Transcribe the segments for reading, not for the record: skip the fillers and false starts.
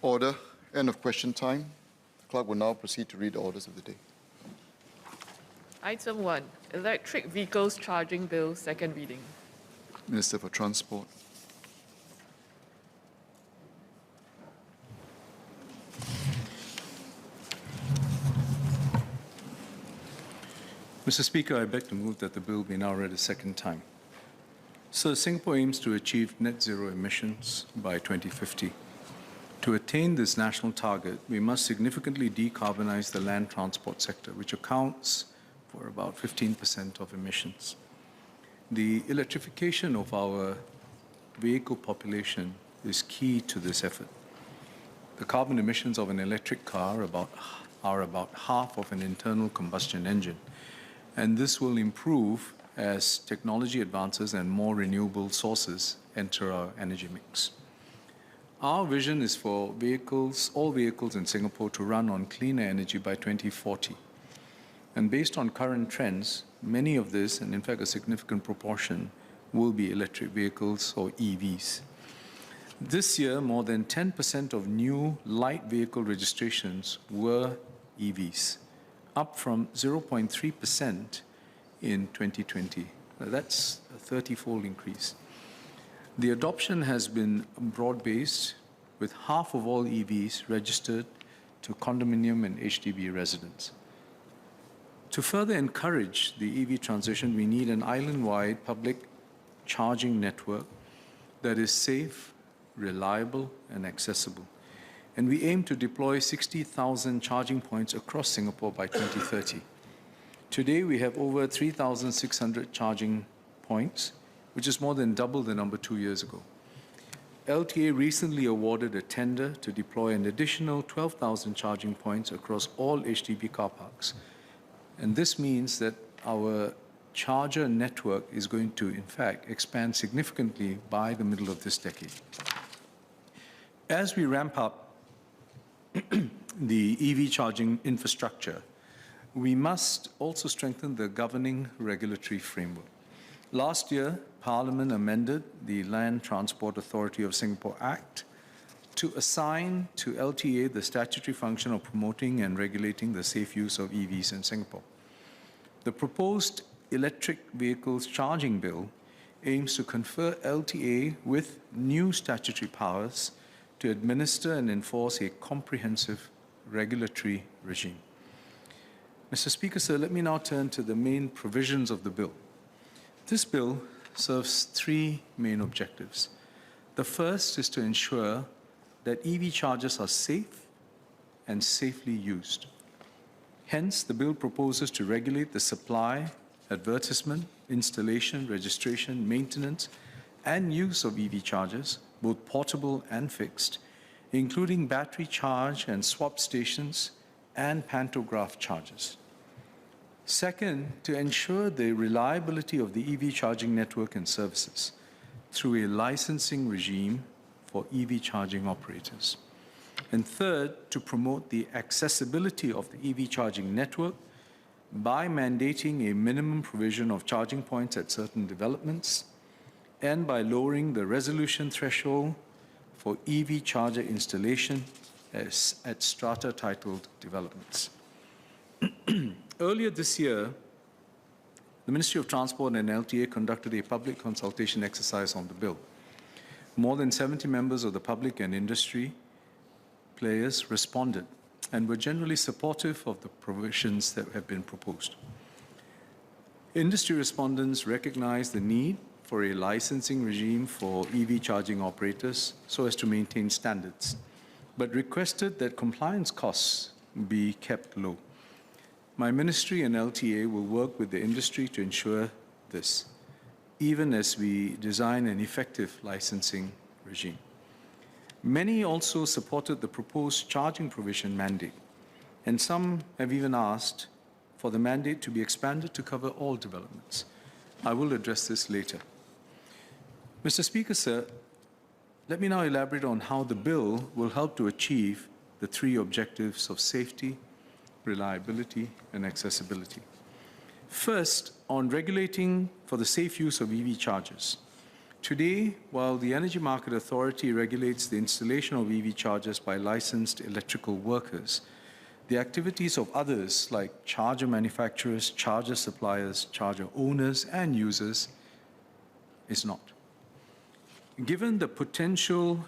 Order. End of question time. The clerk will now proceed to read the orders of the day. Item 1, Electric Vehicles Charging Bill, second reading. Minister for Transport. Mr. Speaker, I beg to move that the bill be now read a second time. So Singapore aims to achieve net zero emissions by 2050. To attain this national target, we must significantly decarbonize the land transport sector, which accounts for about 15% of emissions. The electrification of our vehicle population is key to this effort. The carbon emissions of an electric car are about half of an internal combustion engine, and this will improve as technology advances and more renewable sources enter our energy mix. Our vision is for all vehicles in Singapore to run on cleaner energy by 2040. And based on current trends, many of this, and in fact a significant proportion, will be electric vehicles or EVs. This year, more than 10% of new light vehicle registrations were EVs, up from 0.3% in 2020. That's a 30-fold increase. The adoption has been broad-based, with half of all EVs registered to condominium and HDB residents. To further encourage the EV transition, we need an island-wide public charging network that is safe, reliable, and accessible. And we aim to deploy 60,000 charging points across Singapore by 2030. Today, we have over 3,600 charging points, which is more than double the number 2 years ago. LTA recently awarded a tender to deploy an additional 12,000 charging points across all HDB car parks. And this means that our charger network is going to, in fact, expand significantly by the middle of this decade. As we ramp up the EV charging infrastructure, we must also strengthen the governing regulatory framework. Last year, Parliament amended the Land Transport Authority of Singapore Act to assign to LTA the statutory function of promoting and regulating the safe use of EVs in Singapore. The proposed electric vehicles charging bill aims to confer LTA with new statutory powers to administer and enforce a comprehensive regulatory regime. Mr. Speaker, sir, let me now turn to the main provisions of the bill. This bill serves three main objectives. The first is to ensure that EV chargers are safe and safely used. Hence, the bill proposes to regulate the supply, advertisement, installation, registration, maintenance, and use of EV chargers, both portable and fixed, including battery charge and swap stations and pantograph chargers. Second, to ensure the reliability of the EV charging network and services through a licensing regime for EV charging operators. And third, to promote the accessibility of the EV charging network by mandating a minimum provision of charging points at certain developments and by lowering the resolution threshold for EV charger installation at strata-titled developments. Earlier this year, the Ministry of Transport and LTA conducted a public consultation exercise on the bill. More than 70 members of the public and industry players responded and were generally supportive of the provisions that have been proposed. Industry respondents recognized the need for a licensing regime for EV charging operators so as to maintain standards, but requested that compliance costs be kept low. My ministry and LTA will work with the industry to ensure this, even as we design an effective licensing regime. Many also supported the proposed charging provision mandate, and some have even asked for the mandate to be expanded to cover all developments. I will address this later. Mr. Speaker, sir, let me now elaborate on how the bill will help to achieve the three objectives of safety, reliability, and accessibility. First, on regulating for the safe use of EV chargers. Today, while the Energy Market Authority regulates the installation of EV chargers by licensed electrical workers, the activities of others like charger manufacturers, charger suppliers, charger owners, and users is not. Given the potential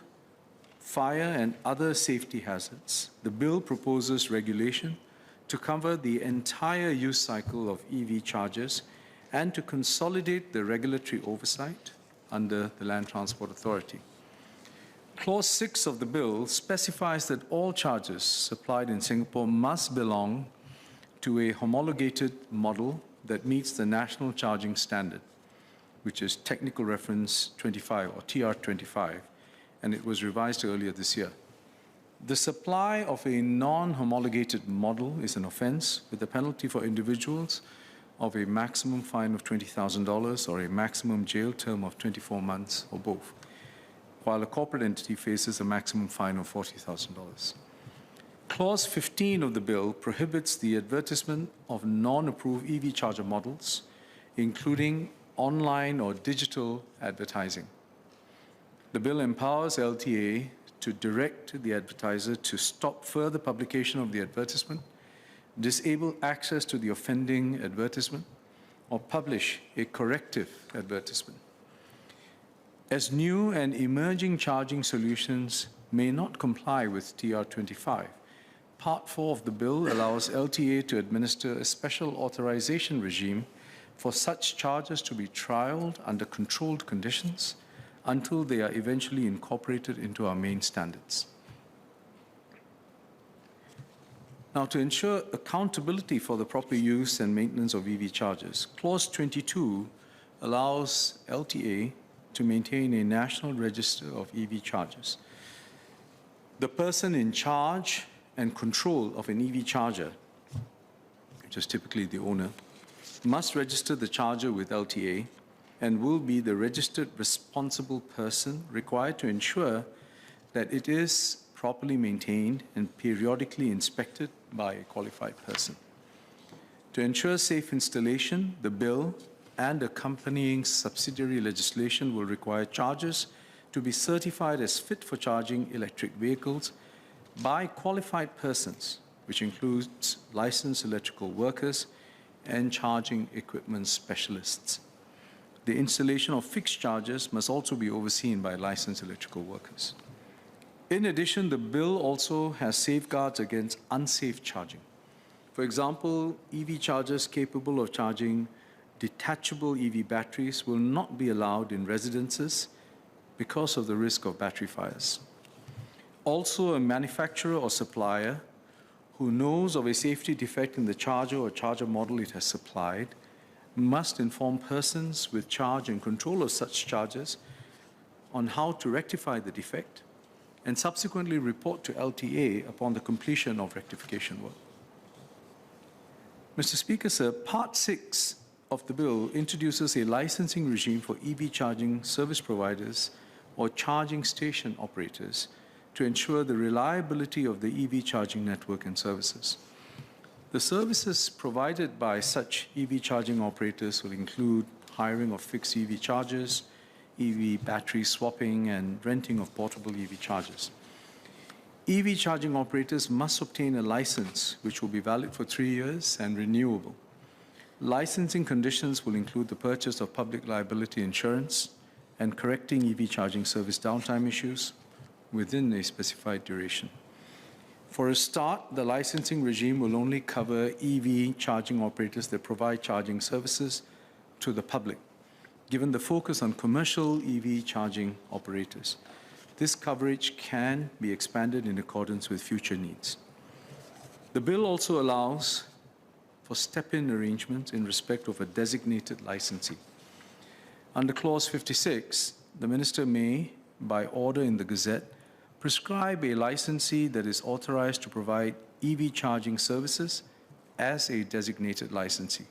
fire and other safety hazards, the bill proposes regulation to cover the entire use cycle of EV chargers and to consolidate the regulatory oversight under the Land Transport Authority. Clause 6 of the bill specifies that all chargers supplied in Singapore must belong to a homologated model that meets the National Charging Standard, which is Technical Reference 25 or TR25, and it was revised earlier this year. The supply of a non-homologated model is an offense with a penalty for individuals of a maximum fine of $20,000 or a maximum jail term of 24 months or both, while a corporate entity faces a maximum fine of $40,000. Clause 15 of the bill prohibits the advertisement of non-approved EV charger models, including online or digital advertising. The bill empowers LTA to direct the advertiser to stop further publication of the advertisement, disable access to the offending advertisement, or publish a corrective advertisement. As new and emerging charging solutions may not comply with TR25, Part 4 of the bill allows LTA to administer a special authorization regime for such chargers to be trialed under controlled conditions until they are eventually incorporated into our main standards. Now, to ensure accountability for the proper use and maintenance of EV chargers, Clause 22 allows LTA to maintain a national register of EV chargers. The person in charge and control of an EV charger, which is typically the owner, must register the charger with LTA and will be the registered responsible person required to ensure that it is properly maintained and periodically inspected by a qualified person. To ensure safe installation, the bill and accompanying subsidiary legislation will require chargers to be certified as fit for charging electric vehicles by qualified persons, which includes licensed electrical workers and charging equipment specialists. The installation of fixed chargers must also be overseen by licensed electrical workers. In addition, the bill also has safeguards against unsafe charging. For example, EV chargers capable of charging detachable EV batteries will not be allowed in residences because of the risk of battery fires. Also, a manufacturer or supplier who knows of a safety defect in the charger or charger model it has supplied must inform persons with charge and control of such chargers on how to rectify the defect and subsequently report to LTA upon the completion of rectification work. Mr. Speaker, sir, Part 6 of the bill introduces a licensing regime for EV charging service providers or charging station operators to ensure the reliability of the EV charging network and services. The services provided by such EV charging operators will include hiring of fixed EV chargers, EV battery swapping, and renting of portable EV chargers. EV charging operators must obtain a license which will be valid for 3 years and renewable. Licensing conditions will include the purchase of public liability insurance and correcting EV charging service downtime issues within a specified duration. For a start, the licensing regime will only cover EV charging operators that provide charging services to the public, given the focus on commercial EV charging operators. This coverage can be expanded in accordance with future needs. The bill also allows for step-in arrangements in respect of a designated licensee. Under Clause 56, the Minister may, by order in the Gazette, prescribe a licensee that is authorized to provide EV charging services as a designated licensee.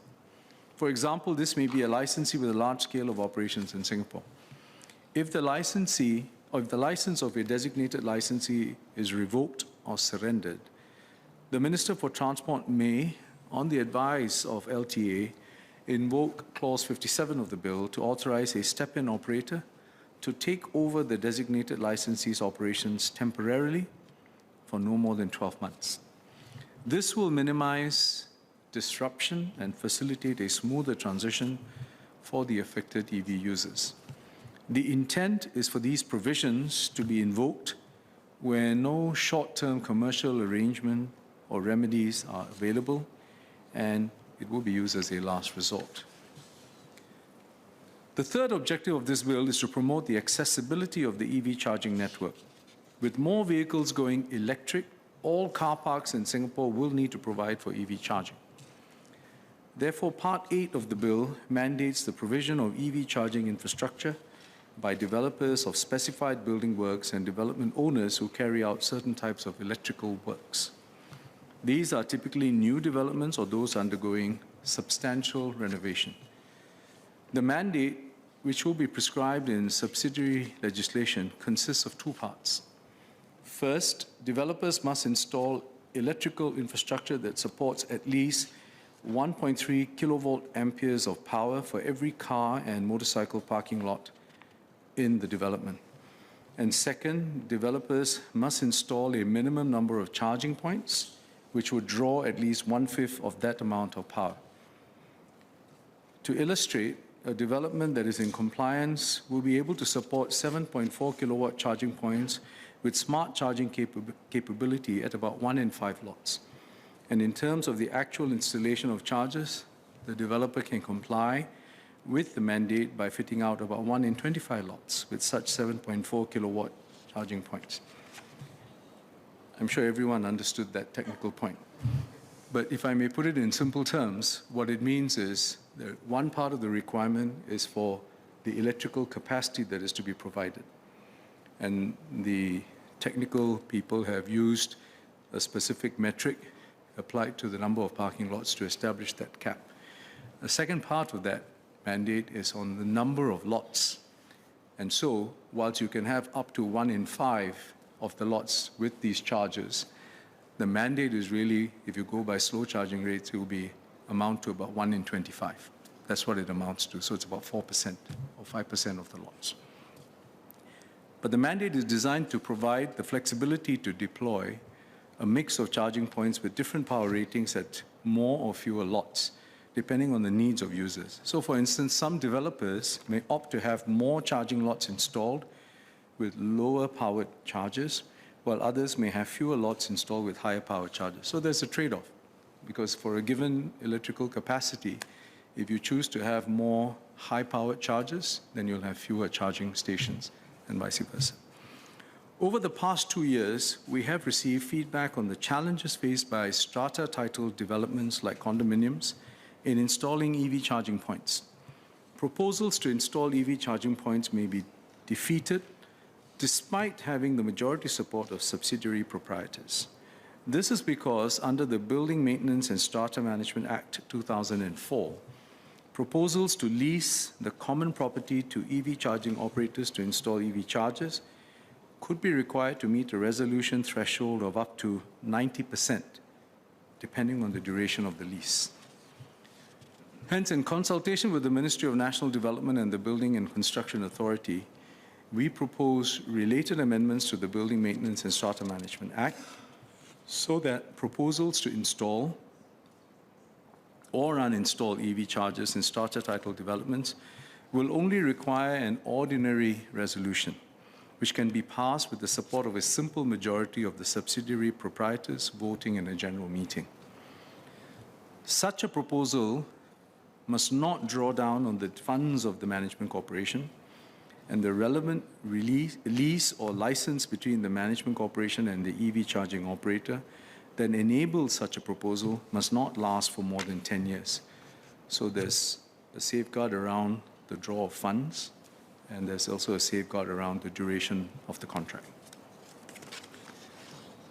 For example, this may be a licensee with a large scale of operations in Singapore. If the license of a designated licensee is revoked or surrendered, the Minister for Transport may, on the advice of LTA, invoke Clause 57 of the bill to authorize a step-in operator to take over the designated licensee's operations temporarily for no more than 12 months. This will minimize disruption and facilitate a smoother transition for the affected EV users. The intent is for these provisions to be invoked where no short-term commercial arrangement or remedies are available, and it will be used as a last resort. The third objective of this bill is to promote the accessibility of the EV charging network. With more vehicles going electric, all car parks in Singapore will need to provide for EV charging. Therefore, Part 8 of the bill mandates the provision of EV charging infrastructure by developers of specified building works and development owners who carry out certain types of electrical works. These are typically new developments or those undergoing substantial renovation. The mandate, which will be prescribed in subsidiary legislation, consists of two parts. First, developers must install electrical infrastructure that supports at least 1.3 kilovolt amperes of power for every car and motorcycle parking lot in the development. And second, developers must install a minimum number of charging points, which would draw at least 1/5 of that amount of power. To illustrate, a development that is in compliance will be able to support 7.4 kilowatt charging points with smart charging capability at about 1 in 5 lots. And in terms of the actual installation of chargers, the developer can comply with the mandate by fitting out about 1 in 25 lots with such 7.4 kilowatt charging points. I'm sure everyone understood that technical point. But if I may put it in simple terms, what it means is that one part of the requirement is for the electrical capacity that is to be provided. And the technical people have used a specific metric applied to the number of parking lots to establish that cap. The second part of that mandate is on the number of lots. And so, whilst you can have up to 1 in 5 of the lots with these chargers, the mandate is really, if you go by slow charging rates, it will amount to about 1 in 25. That's what it amounts to. So it's about 4% or 5% of the lots. But the mandate is designed to provide the flexibility to deploy a mix of charging points with different power ratings at more or fewer lots, depending on the needs of users. So for instance, some developers may opt to have more charging lots installed with lower powered chargers, while others may have fewer lots installed with higher power chargers. So there's a trade-off, because for a given electrical capacity, if you choose to have more high-powered chargers, then you'll have fewer charging stations, and vice versa. Over the past 2 years, we have received feedback on the challenges faced by strata-titled developments like condominiums in installing EV charging points. Proposals to install EV charging points may be defeated despite having the majority support of subsidiary proprietors. This is because under the Building Maintenance and Strata Management Act 2004, proposals to lease the common property to EV charging operators to install EV chargers could be required to meet a resolution threshold of up to 90%, depending on the duration of the lease. Hence, in consultation with the Ministry of National Development and the Building and Construction Authority, we propose related amendments to the Building Maintenance and Strata Management Act so that proposals to install or uninstall EV chargers in strata-titled developments will only require an ordinary resolution, which can be passed with the support of a simple majority of the subsidiary proprietors voting in a general meeting. Such a proposal must not draw down on the funds of the management corporation, and the relevant lease or license between the management corporation and the EV charging operator that enables such a proposal must not last for more than 10 years. So there's a safeguard around the draw of funds, and there's also a safeguard around the duration of the contract.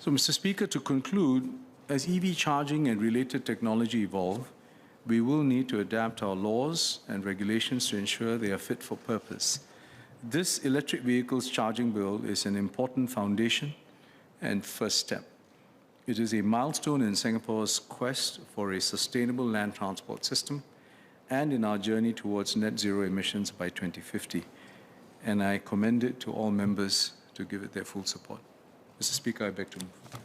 So, Mr. Speaker, to conclude, as EV charging and related technology evolve, we will need to adapt our laws and regulations to ensure they are fit for purpose. This electric vehicles charging bill is an important foundation and first step. It is a milestone in Singapore's quest for a sustainable land transport system and in our journey towards net zero emissions by 2050. and I commend it to all members to give it their full support. Mr. Speaker, I beg to move.